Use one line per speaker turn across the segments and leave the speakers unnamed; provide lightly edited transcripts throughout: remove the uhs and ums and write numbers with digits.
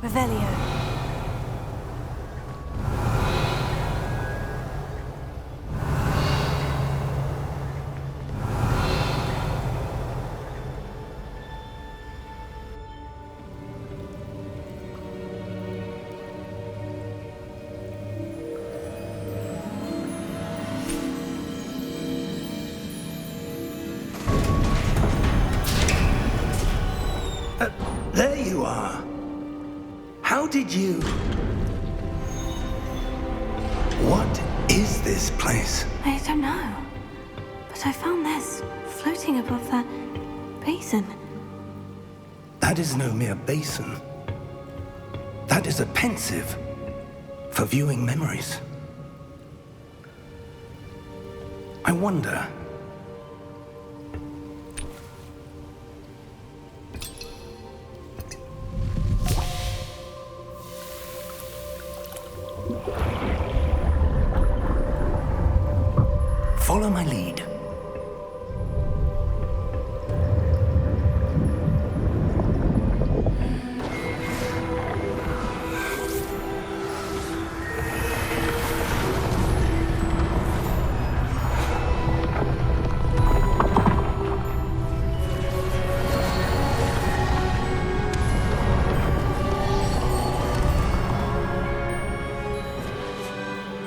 Revelio.
There you are. How did you... What is this place?
I don't know. But I found this floating above that basin.
That is no mere basin. That is a pensive for viewing memories. I wonder... Follow my lead.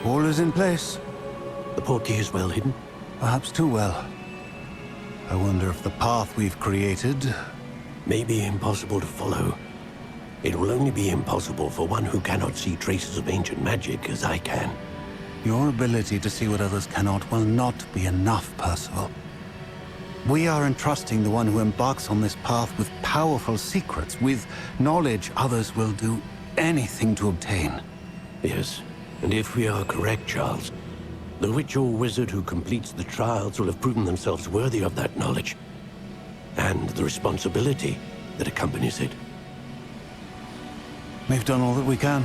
All is in place.
The portkey is well hidden.
Perhaps too well. I wonder if the path we've created...
May be impossible to follow. It will only be impossible for one who cannot see traces of ancient magic as I can.
Your ability to see what others cannot will not be enough, Percival. We are entrusting the one who embarks on this path with powerful secrets, with knowledge others will do anything to obtain.
Yes, and if we are correct, Charles, the witch or wizard who completes the trials will have proven themselves worthy of that knowledge, and the responsibility that accompanies it.
We've done all that we can.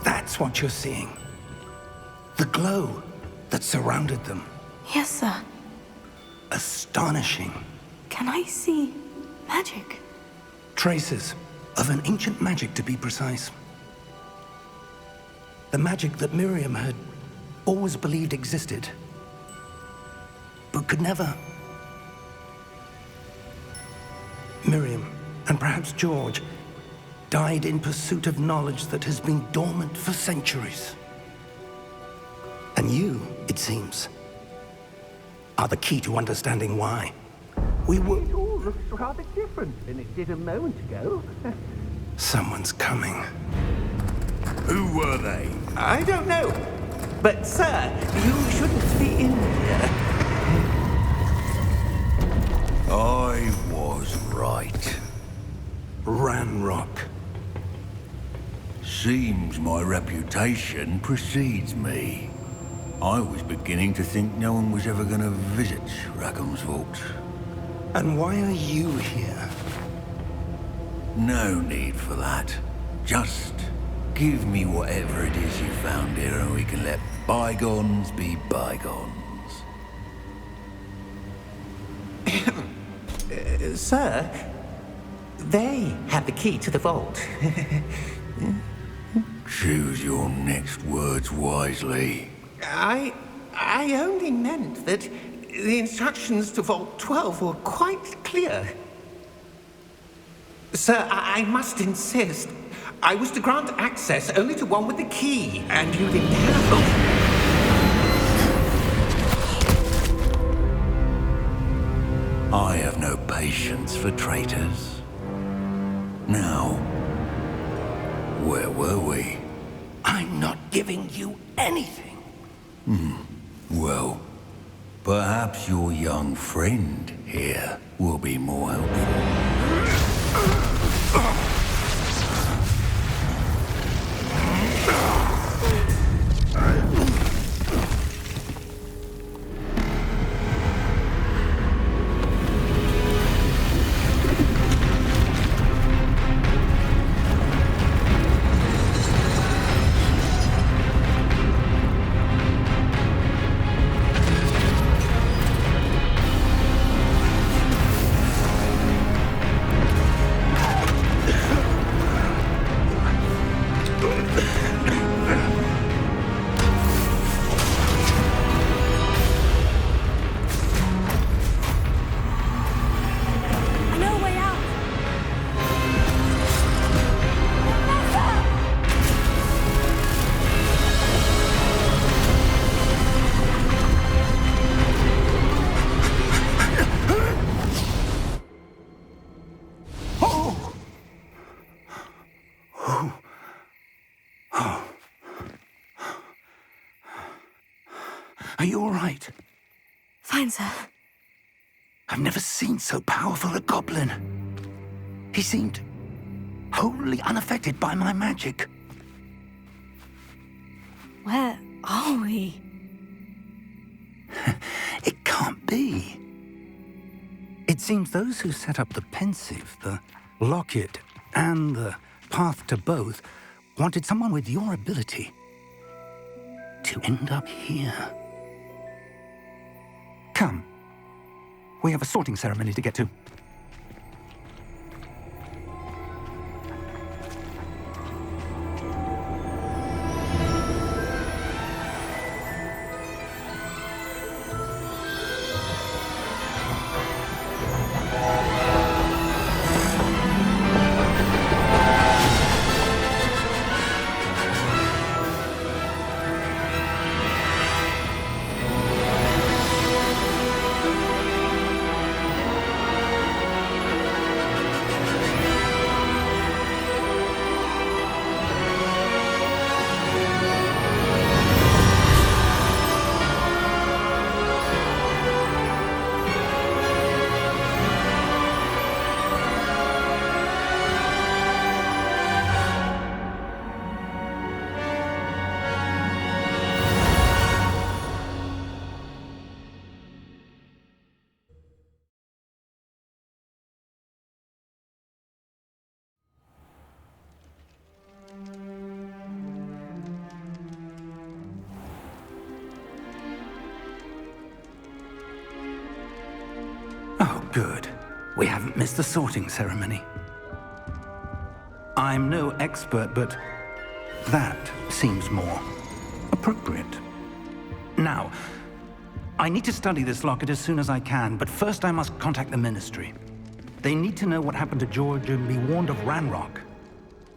That's what you're seeing. The glow that surrounded them.
Yes, sir.
Astonishing.
Can I see magic?
Traces of an ancient magic, to be precise. The magic that Miriam had always believed existed, but could never. Miriam, and perhaps George, died in pursuit of knowledge that has been dormant for centuries. And you, it seems, are the key to understanding why.
It all looks rather different than it did a moment ago.
Someone's coming.
Who were they?
I don't know. But, sir, you shouldn't be in here.
I was right.
Ranrock.
Seems my reputation precedes me. I was beginning to think no one was ever going to visit Rackham's vault.
And why are you here?
No need for that. Just give me whatever it is you found here and we can let bygones be bygones.
Sir, they have the key to the vault.
Choose your next words wisely.
I only meant that the instructions to Vault 12 were quite clear. Sir, I must insist. I was to grant access only to one with the key, and you've been careful.
I have no patience for traitors. Now, where were we?
I'm not giving you anything.
Well, perhaps your young friend here will be more helpful.
Are you all right?
Fine, sir.
I've never seen so powerful a goblin. He seemed wholly unaffected by my magic.
Where are we?
It can't be. It seems those who set up the pensive, the locket, and the path to both wanted someone with your ability to end up here. Come. We have a sorting ceremony to get to. Oh, good. We haven't missed the sorting ceremony. I'm no expert, but that seems more appropriate. Now, I need to study this locket as soon as I can, but first I must contact the Ministry. They need to know what happened to George and be warned of Ranrock.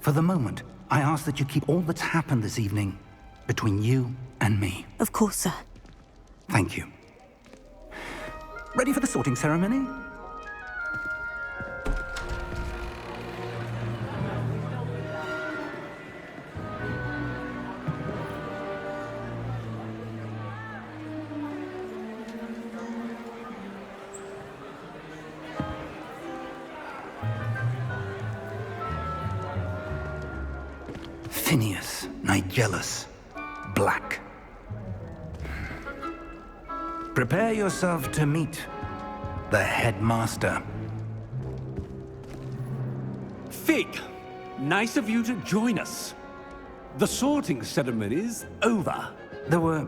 For the moment, I ask that you keep all that's happened this evening between you and me.
Of course, sir.
Thank you. Ready for the sorting ceremony? Phineas, Nigellus, Black. Prepare yourself to meet the headmaster.
Fig, nice of you to join us. The sorting ceremony's over.
There were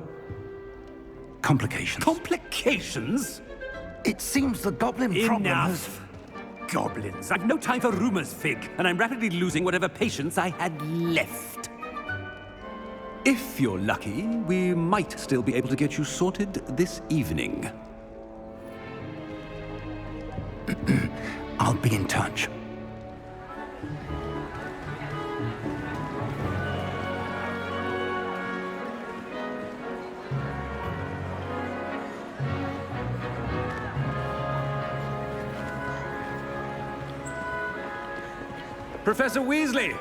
complications.
Complications?
It seems the goblin problem has...
Enough! Goblins. I've no time for rumors, Fig, and I'm rapidly losing whatever patience I had left. If you're lucky, we might still be able to get you sorted this evening.
I'll be in touch.
Professor Weasley,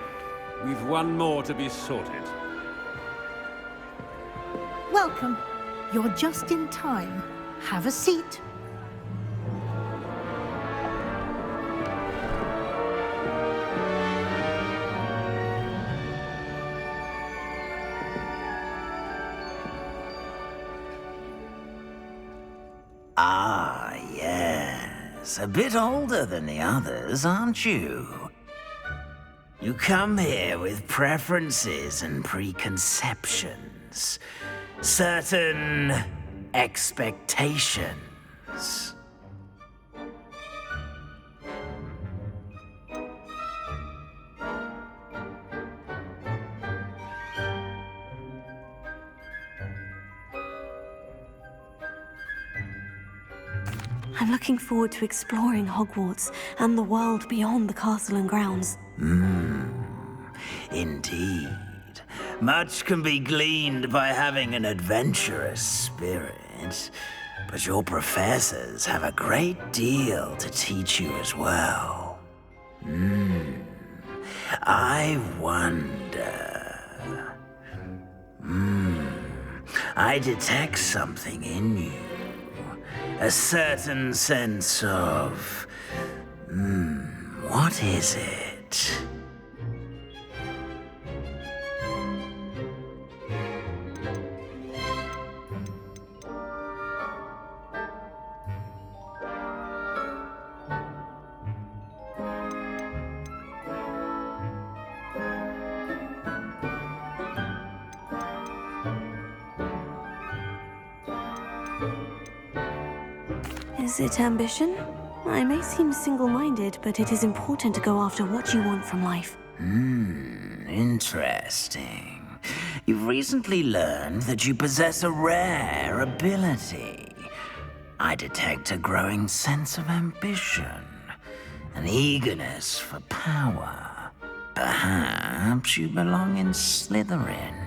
we've one more to be sorted.
Welcome. You're just in time. Have a seat.
Ah, yes. A bit older than the others, aren't you? You come here with preferences and preconceptions. Certain expectations.
I'm looking forward to exploring Hogwarts and the world beyond the castle and grounds.
Indeed. Much can be gleaned by having an adventurous spirit, but your professors have a great deal to teach you as well. I wonder... I detect something in you. A certain sense of... what is it?
Is it ambition? I may seem single-minded, but it is important to go after what you want from life.
Interesting. You've recently learned that you possess a rare ability. I detect a growing sense of ambition, an eagerness for power. Perhaps you belong in Slytherin.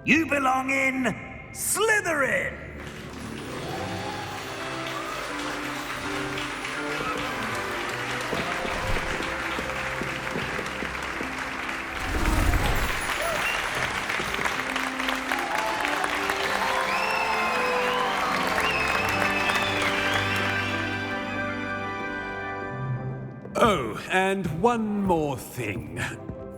You belong in Slytherin!
Oh, and one more thing.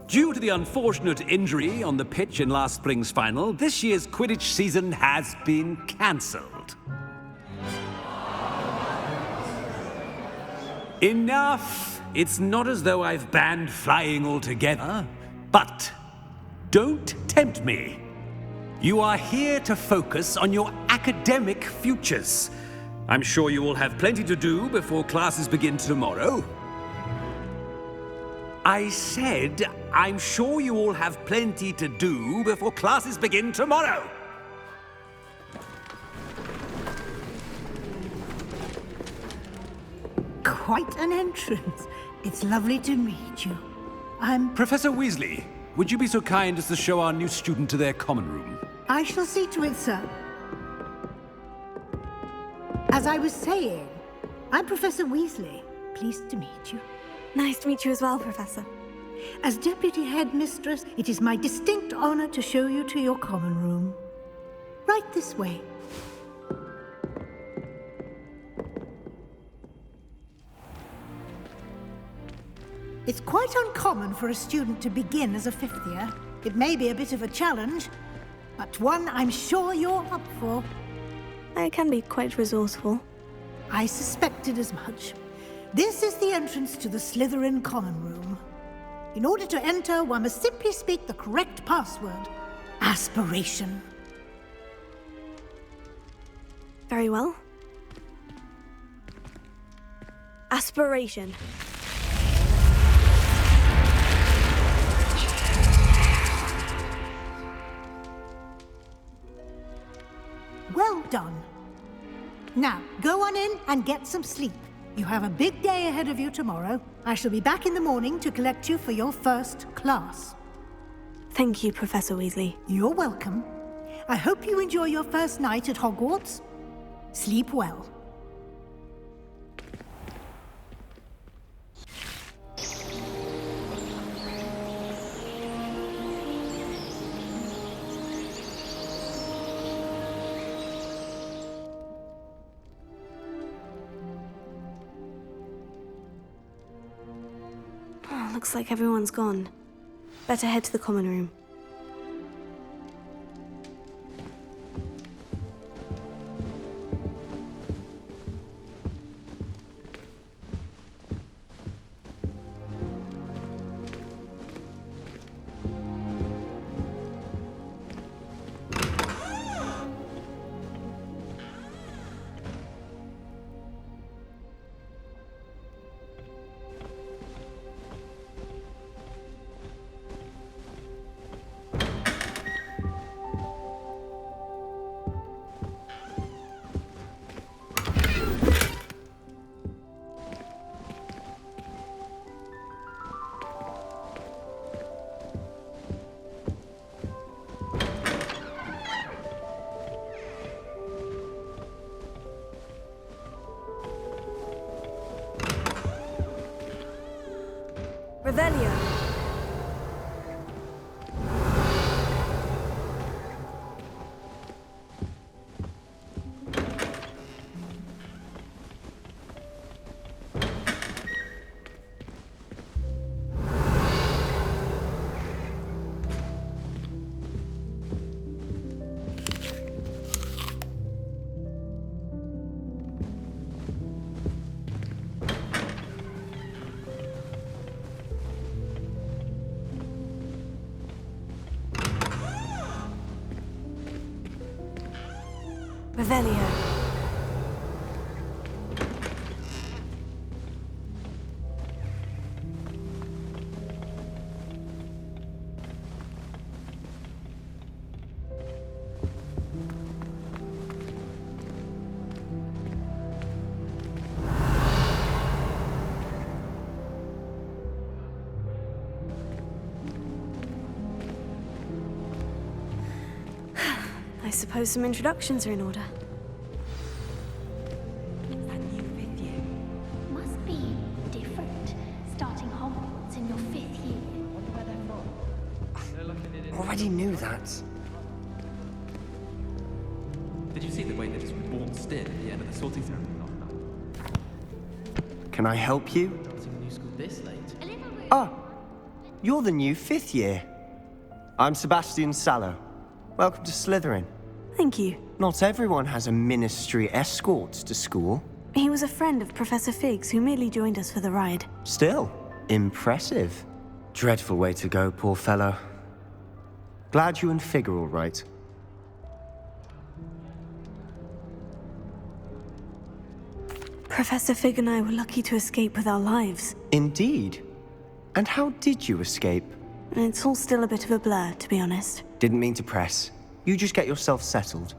Due to the unfortunate injury on the pitch in last spring's final, this year's Quidditch season has been cancelled. Enough! It's not as though I've banned flying altogether, but don't tempt me. You are here to focus on your academic futures. I'm sure you will have plenty to do before classes begin tomorrow. I said, I'm sure you all have plenty to do before classes begin tomorrow.
Quite an entrance. It's lovely to meet you. I'm...
Professor Weasley, would you be so kind as to show our new student to their common room?
I shall see to it, sir. As I was saying, I'm Professor Weasley. Pleased to meet you.
Nice to meet you as well, Professor.
As Deputy Headmistress, it is my distinct honor to show you to your common room. Right this way. It's quite uncommon for a student to begin as a fifth year. It may be a bit of a challenge, but one I'm sure you're up for.
I can be quite resourceful.
I suspected as much. This is the entrance to the Slytherin common room. In order to enter, one must simply speak the correct password. Aspiration.
Very well. Aspiration.
Well done. Now, go on in and get some sleep. You have a big day ahead of you tomorrow. I shall be back in the morning to collect you for your first class.
Thank you, Professor Weasley.
You're welcome. I hope you enjoy your first night at Hogwarts. Sleep well.
Looks like everyone's gone. Better head to the common room. Revelio. Revelio. I suppose some introductions are in order.
Must be different, starting Hogwarts in your 5th year.
Already knew that.
Did you see the way they just waltzed in at the end of the sorting ceremony last night?
Can I help you?
Starting a new school this late.
Ah, you're the new 5th year. I'm Sebastian Sallow. Welcome to Slytherin.
Thank you.
Not everyone has a ministry escort to school.
He was a friend of Professor Fig's who merely joined us for the ride.
Still, impressive. Dreadful way to go, poor fellow. Glad you and Fig are all right.
Professor Fig and I were lucky to escape with our lives.
Indeed. And how did you escape?
It's all still a bit of a blur, to be honest.
Didn't mean to press. You just get yourself settled.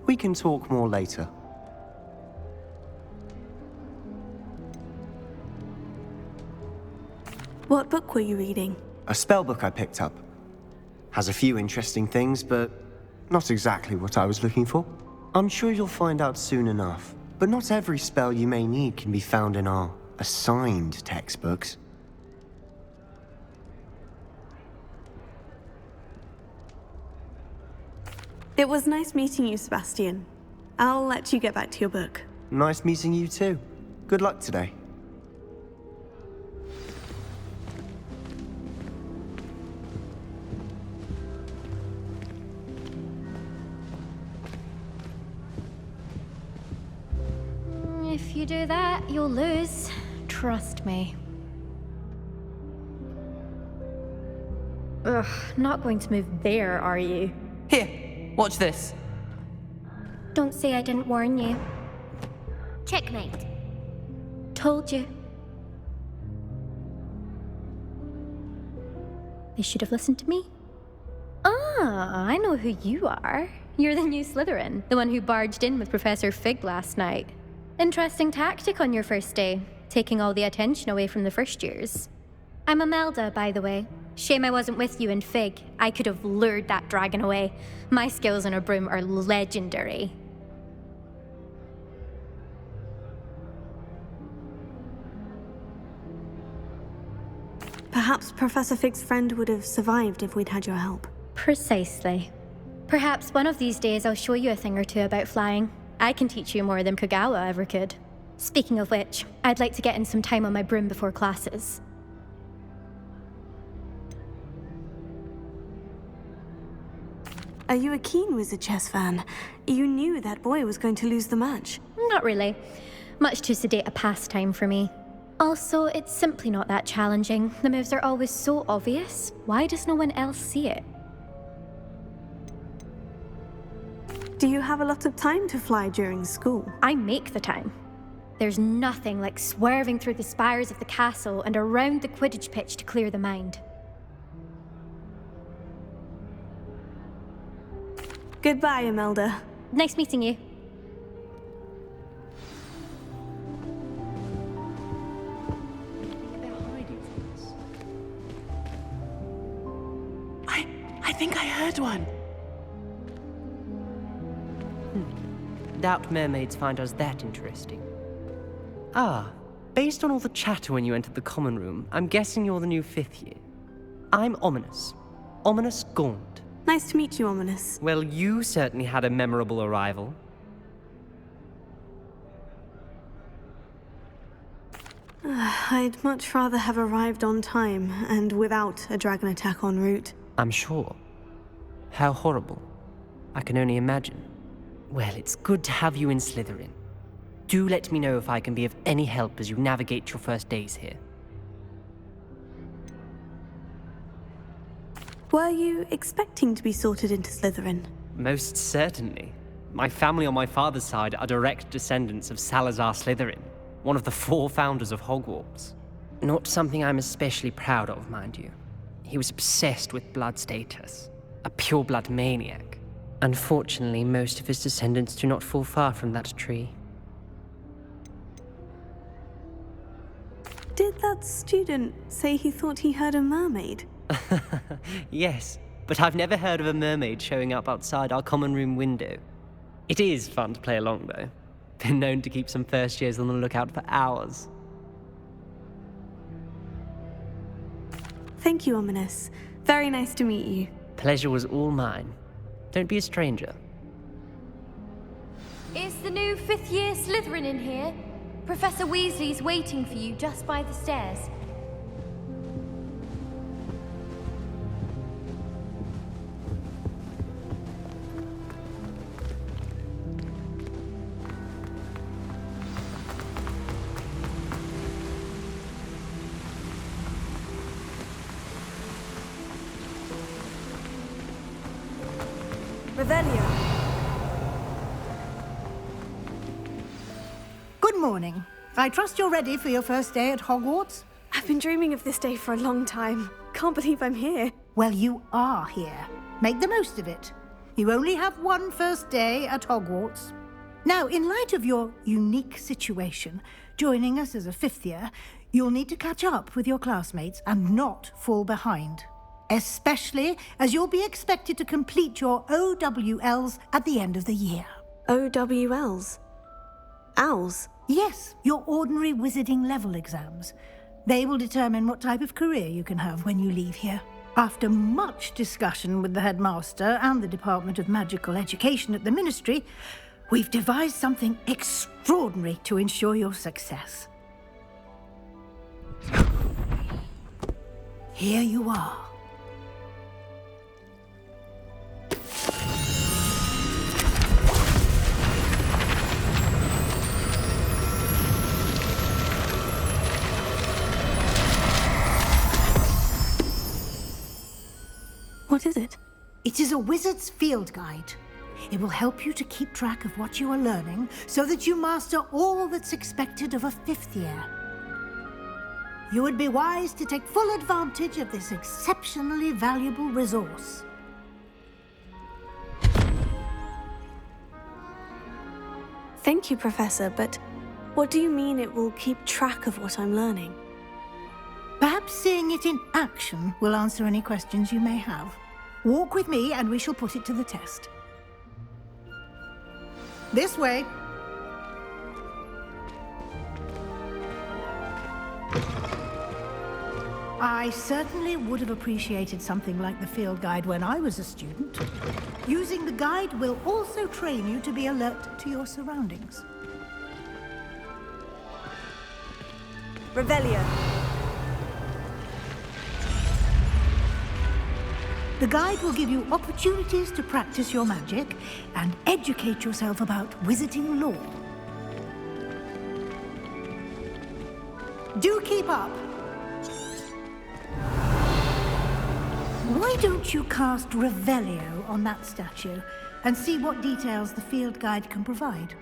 We can talk more later.
What book were you reading?
A spell book I picked up. Has a few interesting things, but not exactly what I was looking for. I'm sure you'll find out soon enough. But not every spell you may need can be found in our assigned textbooks.
It was nice meeting you, Sebastian. I'll let you get back to your book.
Nice meeting you too. Good luck today.
If you do that, you'll lose. Trust me. Ugh, not going to move there, are you?
Here, watch this.
Don't say I didn't warn you.
Checkmate.
Told you. They should have listened to me. Ah, I know who you are. You're the new Slytherin, the one who barged in with Professor Fig last night. Interesting tactic on your first day, taking all the attention away from the first years. I'm Imelda, by the way. Shame I wasn't with you in Fig. I could have lured that dragon away. My skills on a broom are legendary.
Perhaps Professor Fig's friend would have survived if we'd had your help.
Precisely. Perhaps one of these days I'll show you a thing or two about flying. I can teach you more than Kagawa ever could. Speaking of which, I'd like to get in some time on my broom before classes.
Are you a keen Wizard chess fan? You knew that boy was going to lose the match.
Not really. Much too sedate a pastime for me. Also, it's simply not that challenging. The moves are always so obvious. Why does no one else see it?
Do you have a lot of time to fly during school?
I make the time. There's nothing like swerving through the spires of the castle and around the Quidditch pitch to clear the mind.
Goodbye, Imelda.
Nice meeting you.
I think I heard one.
Doubt mermaids find us that interesting. Ah, based on all the chatter when you entered the common room, I'm guessing you're the new 5th year. I'm Ominous. Ominous Gaunt.
Nice to meet you, Ominous.
Well, you certainly had a memorable arrival.
I'd much rather have arrived on time and without a dragon attack en route.
I'm sure. How horrible. I can only imagine. Well, it's good to have you in Slytherin. Do let me know if I can be of any help as you navigate your first days here.
Were you expecting to be sorted into Slytherin?
Most certainly. My family on my father's side are direct descendants of Salazar Slytherin, one of the 4 founders of Hogwarts. Not something I'm especially proud of, mind you. He was obsessed with blood status, a pure-blood maniac. Unfortunately, most of his descendants do not fall far from that tree.
Did that student say he thought he heard a mermaid?
Yes, but I've never heard of a mermaid showing up outside our common room window. It is fun to play along, though. Been known to keep some first years on the lookout for hours.
Thank you, Ominous. Very nice to meet you.
Pleasure was all mine. Don't be a stranger.
Is the new 5th year Slytherin in here? Professor Weasley's waiting for you just by the stairs.
Revelio.
Good morning. I trust you're ready for your first day at Hogwarts?
I've been dreaming of this day for a long time. Can't believe I'm here.
Well, you are here. Make the most of it. You only have one first day at Hogwarts. Now, in light of your unique situation, joining us as a 5th year, you'll need to catch up with your classmates and not fall behind. Especially as you'll be expected to complete your OWLs at the end of the year.
OWLs? Owls?
Yes, your ordinary wizarding level exams. They will determine what type of career you can have when you leave here. After much discussion with the headmaster and the Department of Magical Education at the Ministry, we've devised something extraordinary to ensure your success. Here you are.
What is it?
It is a wizard's field guide. It will help you to keep track of what you are learning so that you master all that's expected of a 5th year. You would be wise to take full advantage of this exceptionally valuable resource.
Thank you, Professor, but what do you mean it will keep track of what I'm learning?
Perhaps seeing it in action will answer any questions you may have. Walk with me and we shall put it to the test. This way. I certainly would have appreciated something like the field guide when I was a student. Using the guide will also train you to be alert to your surroundings.
Revelio.
The guide will give you opportunities to practice your magic and educate yourself about wizarding lore. Do keep up. Why don't you cast Revelio on that statue and see what details the field guide can provide?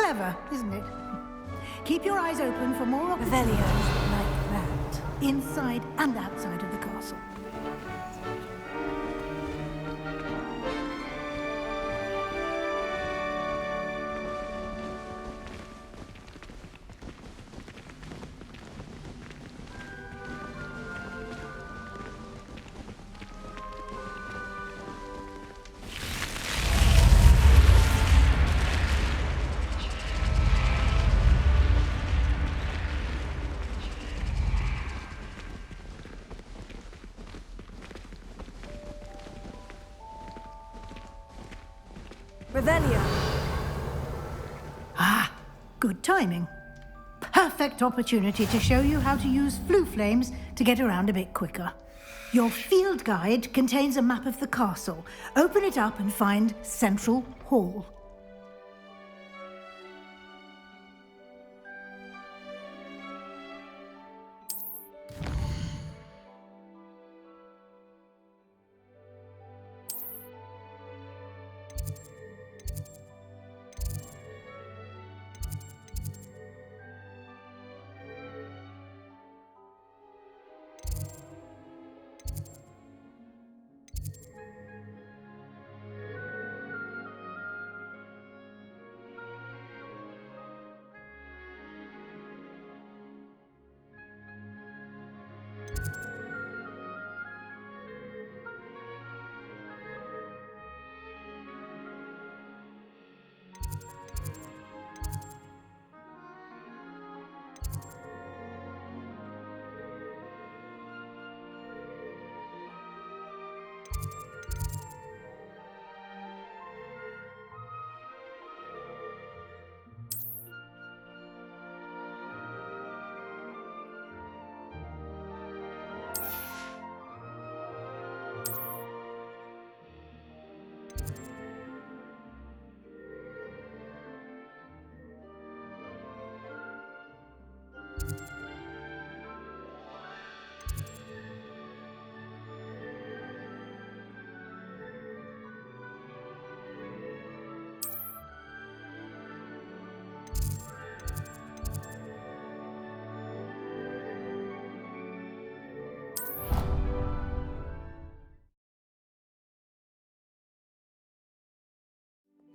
Clever, isn't it? Keep your eyes open for more opportunities like that, inside and outside of the castle.
Revelio.
Ah, good timing. Perfect opportunity to show you how to use flue flames to get around a bit quicker. Your field guide contains a map of the castle. Open it up and find Central Hall.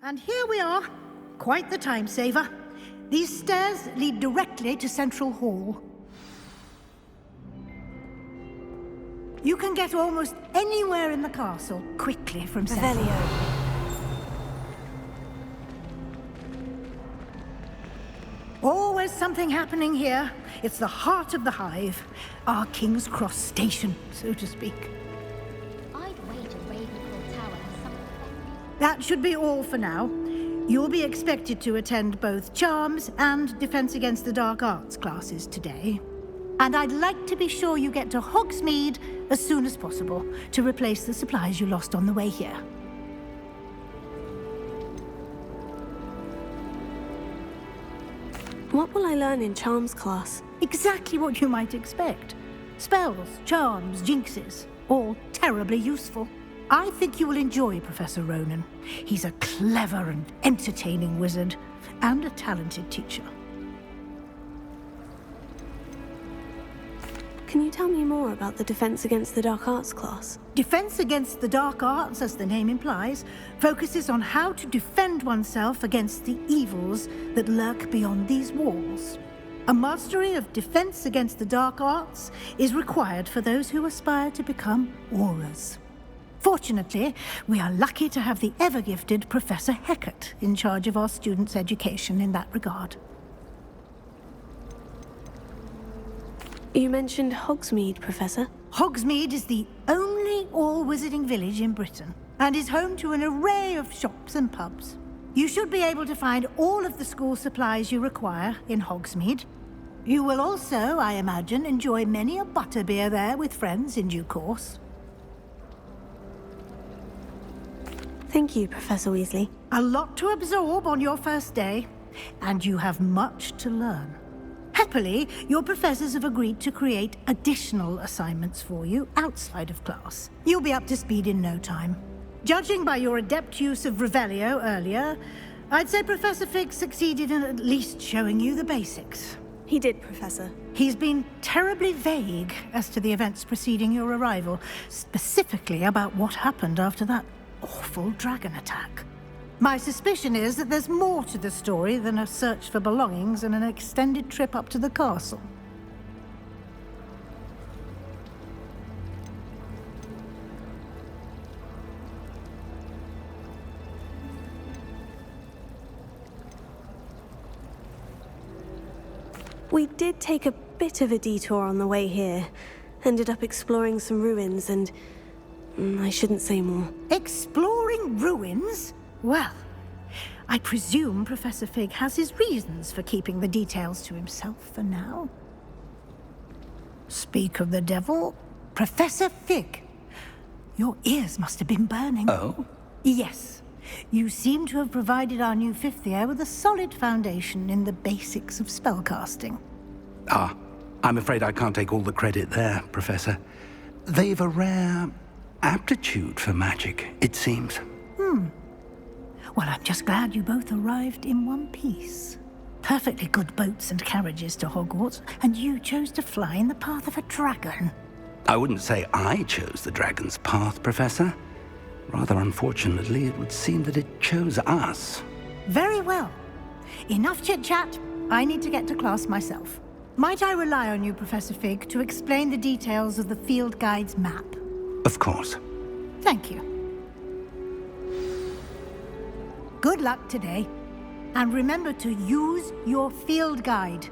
And here we are. Quite the time saver. These stairs lead directly to Central Hall. You can get almost anywhere in the castle quickly from Central Hall. Always something happening here. It's the heart of the hive. Our King's Cross station, so to speak. That should be all for now. You'll be expected to attend both Charms and Defense Against the Dark Arts classes today. And I'd like to be sure you get to Hogsmeade as soon as possible to replace the supplies you lost on the way here.
What will I learn in Charms class?
Exactly what you might expect. Spells, charms, jinxes, all terribly useful. I think you will enjoy Professor Ronan. He's a clever and entertaining wizard, and a talented teacher.
Can you tell me more about the Defense Against the Dark Arts class?
Defense Against the Dark Arts, as the name implies, focuses on how to defend oneself against the evils that lurk beyond these walls. A mastery of Defense Against the Dark Arts is required for those who aspire to become Aurors. Fortunately, we are lucky to have the ever-gifted Professor Hecat in charge of our students' education in that regard.
You mentioned Hogsmeade, Professor.
Hogsmeade is the only all-wizarding village in Britain, and is home to an array of shops and pubs. You should be able to find all of the school supplies you require in Hogsmeade. You will also, I imagine, enjoy many a butterbeer there with friends in due course.
Thank you, Professor Weasley.
A lot to absorb on your first day, and you have much to learn. Happily, your professors have agreed to create additional assignments for you outside of class. You'll be up to speed in no time. Judging by your adept use of Revelio earlier, I'd say Professor Fig succeeded in at least showing you the basics.
He did, Professor.
He's been terribly vague as to the events preceding your arrival, specifically about what happened after that awful dragon attack. My suspicion is that there's more to the story than a search for belongings and an extended trip up to the castle.
We did take a bit of a detour on the way here. Ended up exploring some ruins and... I shouldn't say more.
Exploring ruins? Well, I presume Professor Fig has his reasons for keeping the details to himself for now. Speak of the devil, Professor Fig. Your ears must have been burning.
Oh?
Yes. You seem to have provided our new fifth year with a solid foundation in the basics of spellcasting.
Ah, I'm afraid I can't take all the credit there, Professor. They've a rare aptitude for magic, it seems.
Well, I'm just glad you both arrived in one piece. Perfectly good boats and carriages to Hogwarts, and you chose to fly in the path of a dragon.
I wouldn't say I chose the dragon's path, Professor. Rather unfortunately, it would seem that it chose us.
Very well. Enough chit-chat. I need to get to class myself. Might I rely on you, Professor Fig, to explain the details of the field guide's map?
Of course.
Thank you. Good luck today. And remember to use your field guide.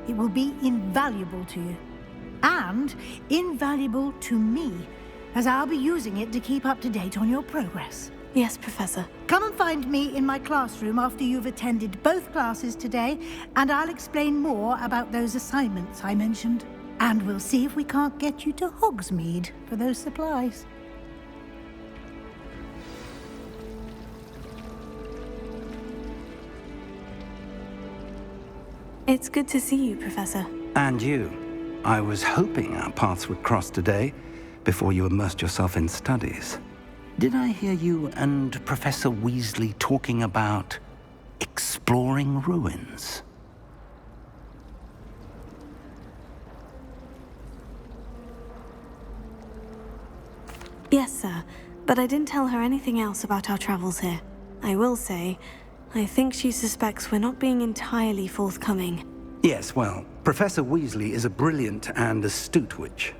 It will be invaluable to you. And invaluable to me, as I'll be using it to keep up to date on your progress.
Yes, Professor.
Come and find me in my classroom after you've attended both classes today, and I'll explain more about those assignments I mentioned. And we'll see if we can't get you to Hogsmeade for those supplies.
It's good to see you, Professor.
And you. I was hoping our paths would cross today, before you immersed yourself in studies. Did I hear you and Professor Weasley talking about exploring ruins?
Yes, sir. But I didn't tell her anything else about our travels here. I will say, I think she suspects we're not being entirely forthcoming.
Yes, well, Professor Weasley is a brilliant and astute witch.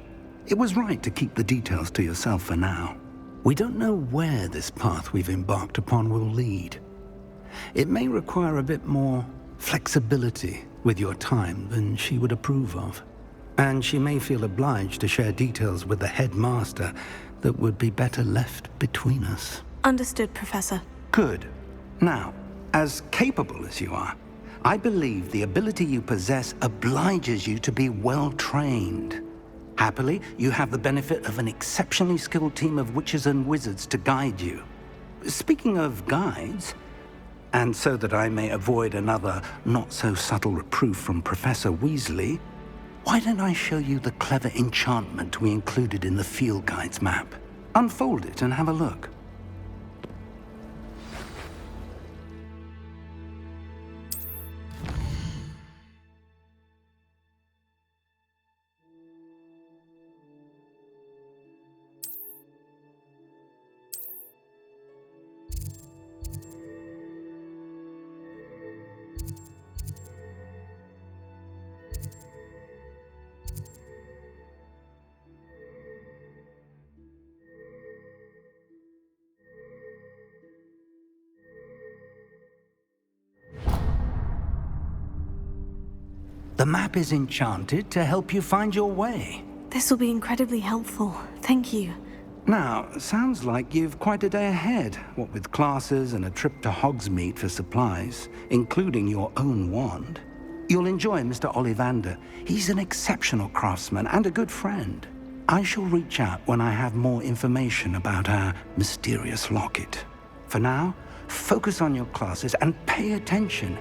It was right to keep the details to yourself for now. We don't know where this path we've embarked upon will lead. It may require a bit more flexibility with your time than she would approve of. And she may feel obliged to share details with the headmaster that would be better left between us.
Understood, Professor.
Good. Now, as capable as you are, I believe the ability you possess obliges you to be well-trained. Happily, you have the benefit of an exceptionally skilled team of witches and wizards to guide you. Speaking of guides, and so that I may avoid another not-so-subtle reproof from Professor Weasley, why don't I show you the clever enchantment we included in the field guide's map? Unfold it and have a look. The map is enchanted to help you find your way.
This will be incredibly helpful. Thank you.
Now, sounds like you've quite a day ahead, what with classes and a trip to Hogsmeade for supplies, including your own wand. You'll enjoy Mr. Ollivander. He's an exceptional craftsman and a good friend. I shall reach out when I have more information about our mysterious locket. For now, focus on your classes and pay attention.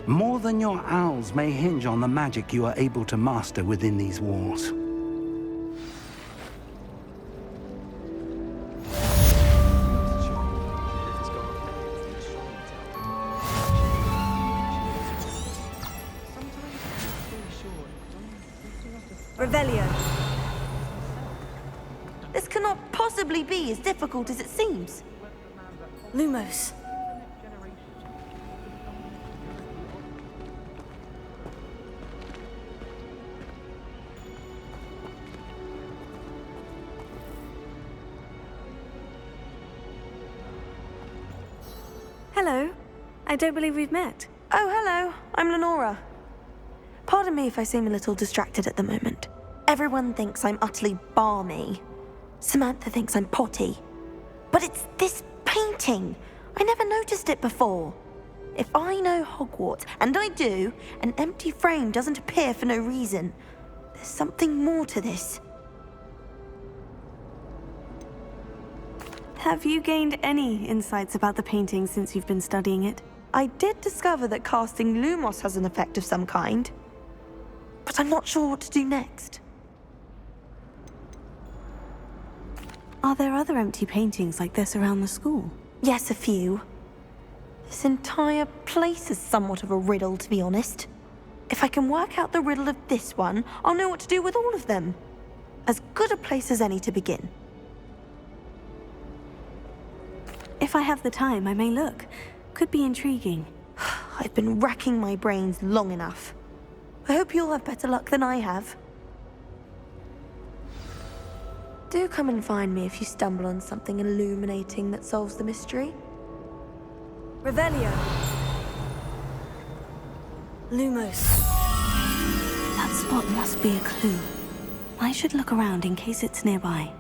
More than your owls may hinge on the magic you are able to master within these walls.
Revelio.
This cannot possibly be as difficult as it seems.
Lumos. Hello. I don't believe we've met.
Oh, hello. I'm Lenora. Pardon me if I seem a little distracted at the moment. Everyone thinks I'm utterly balmy. Samantha thinks I'm potty. But it's this painting. I never noticed it before. If I know Hogwarts, and I do, an empty frame doesn't appear for no reason. There's something more to this.
Have you gained any insights about the painting since you've been studying it?
I did discover that casting Lumos has an effect of some kind. But I'm not sure what to do next.
Are there other empty paintings like this around the school?
Yes, a few. This entire place is somewhat of a riddle, to be honest. If I can work out the riddle of this one, I'll know what to do with all of them. As good a place as any to begin.
If I have the time, I may look. Could be intriguing.
I've been racking my brains long enough. I hope you'll have better luck than I have. Do come and find me if you stumble on something illuminating that solves the mystery.
Revelio. Lumos. That spot must be a clue. I should look around in case it's nearby.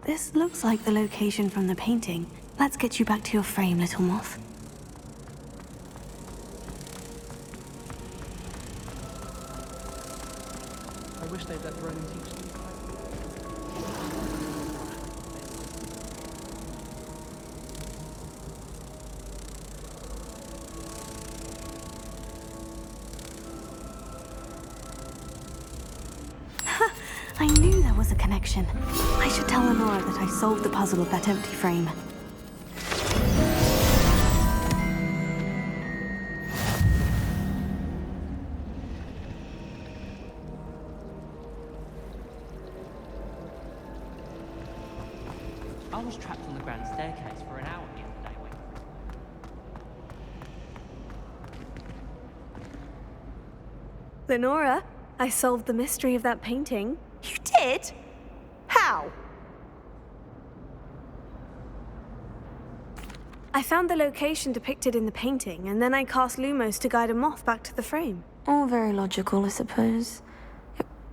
This looks like the location from the painting. Let's get you back to your frame, little moth.
I wish they'd let Ronan teach me.
I knew there was a connection. I should tell Lenora that I solved the puzzle of that empty frame.
I was trapped on the grand staircase for an hour the other day waiting for it.
Lenora, I solved the mystery of that painting.
You did? How?
I found the location depicted in the painting, and then I cast Lumos to guide a moth back to the frame.
All very logical, I suppose.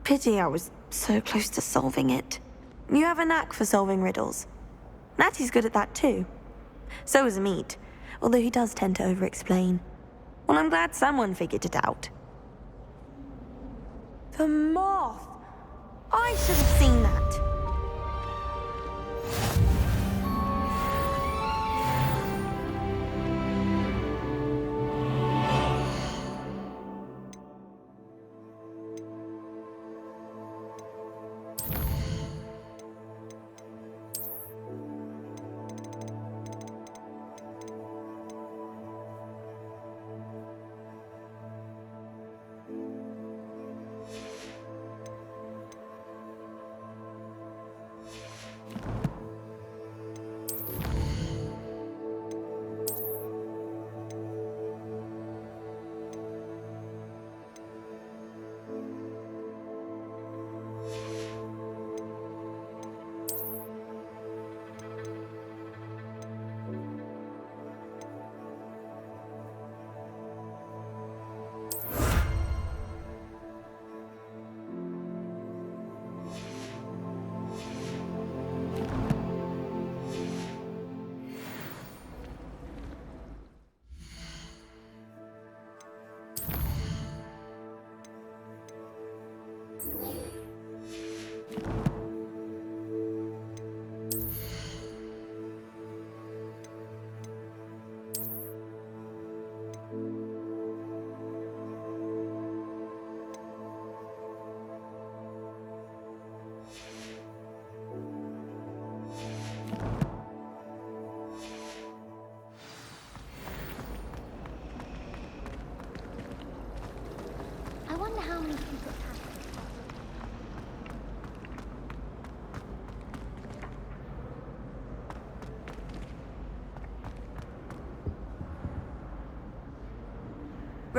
Pity I was so close to solving it. You have a knack for solving riddles. Natty's good at that too. So is Amit, although he does tend to over-explain. Well, I'm glad someone figured it out. The moth! I should have seen that.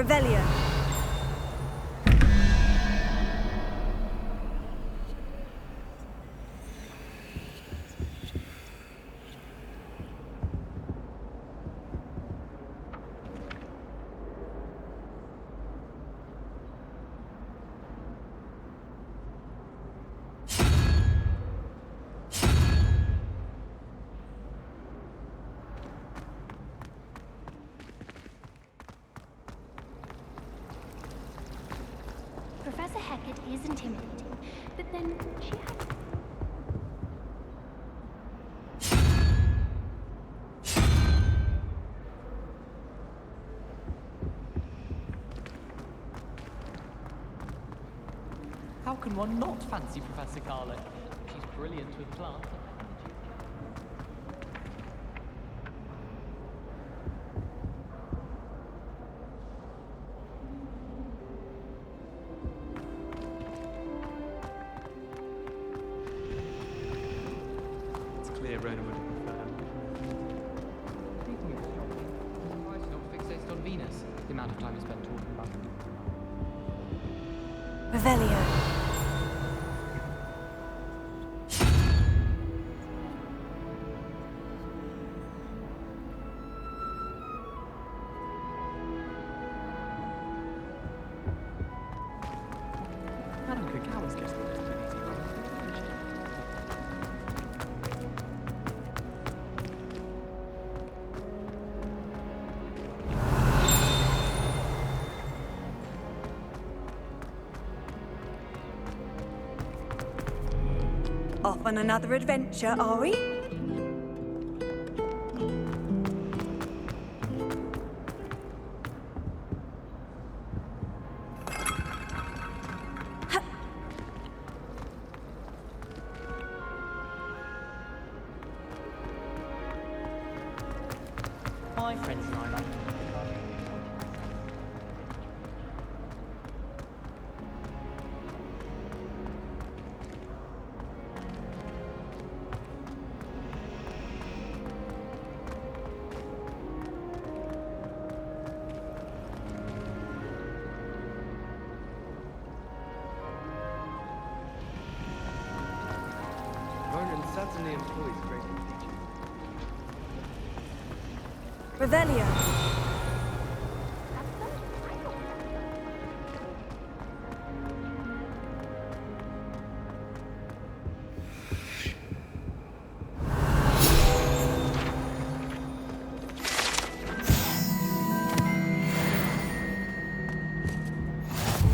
Revelio.
Professor Hecat is intimidating, but then she has...
How can one not fancy Professor Carlo? She's brilliant with plants. It's clear Rona would prefer her. Speaking of shopping, why is she not fixated on Venus? The amount of time you spent talking about it.
Revelio.
Madame Kagawa's guessed that it's too easy.
Off on another adventure, are we?
My friends and I like
Ronan certainly employs great teachers.
Revelio.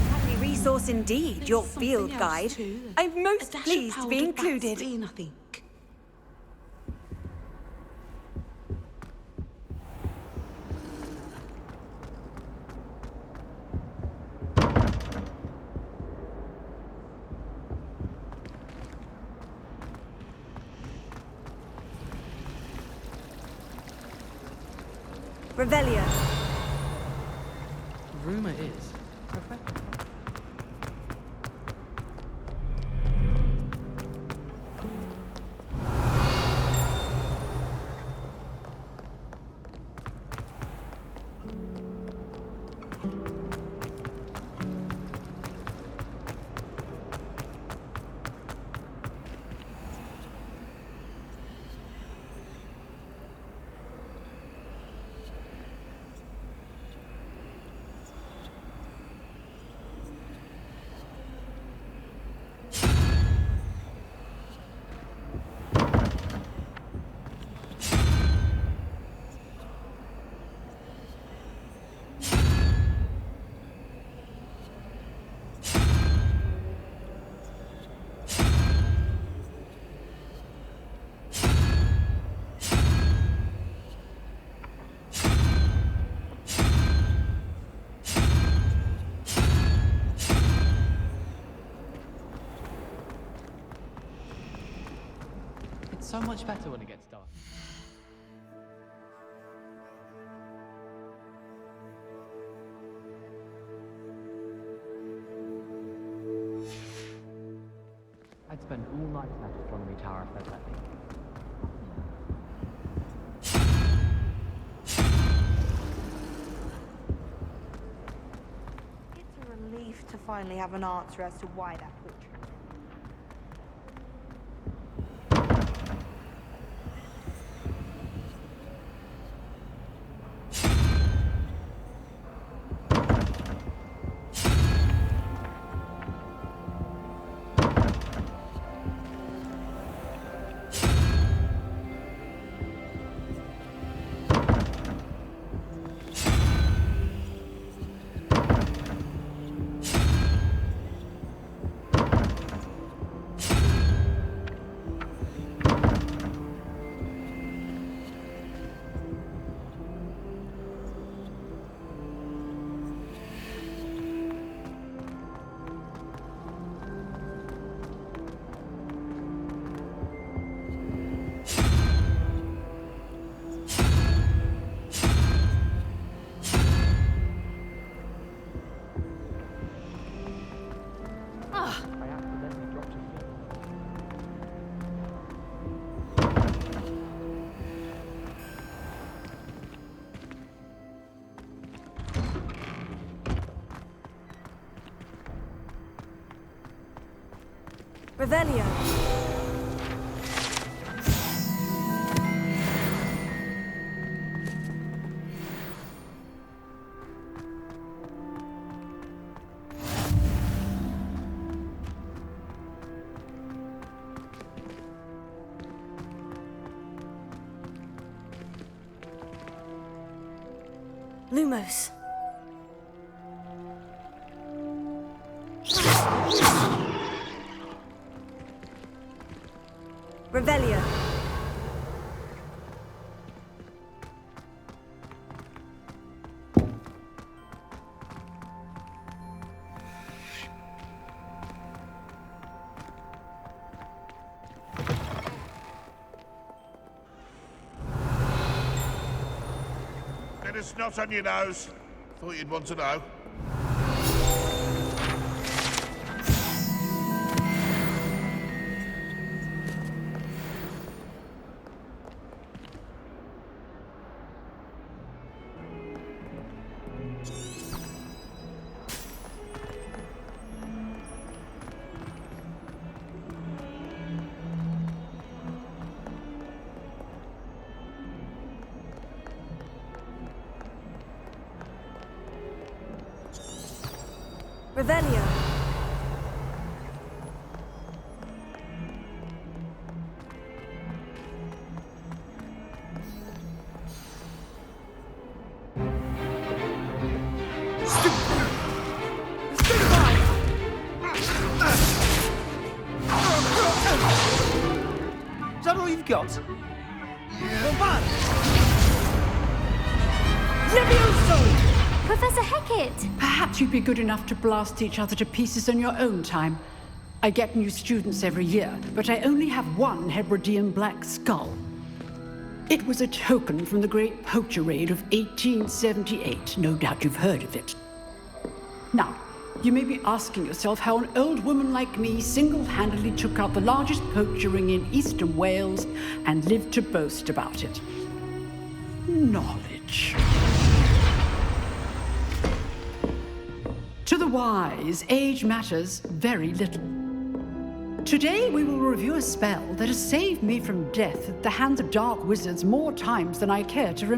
Handy resource indeed, your field guide. I'm most pleased to be included.
I think.
Revelio.
Rumor is, Professor. It's so much better when it gets dark. I'd spend all night in that astronomy tower if they'd let me.
finally have an answer as to why that portrait.
Revelio. Lumos. Revelio.
Bit of snot on your nose. Thought you'd want to know.
Revelio.
Is that all you've got?
Professor Hecat!
Perhaps you'd be good enough to blast each other to pieces on your own time. I get new students every year, but I only have one Hebridean black skull. It was a token from the Great Poacher Raid of 1878. No doubt you've heard of it. Now, you may be asking yourself how an old woman like me single-handedly took out the largest poacher ring in eastern Wales and lived to boast about it. Knowledge. To the wise, age matters very little. Today we will review a spell that has saved me from death at the hands of dark wizards more times than I care to remember.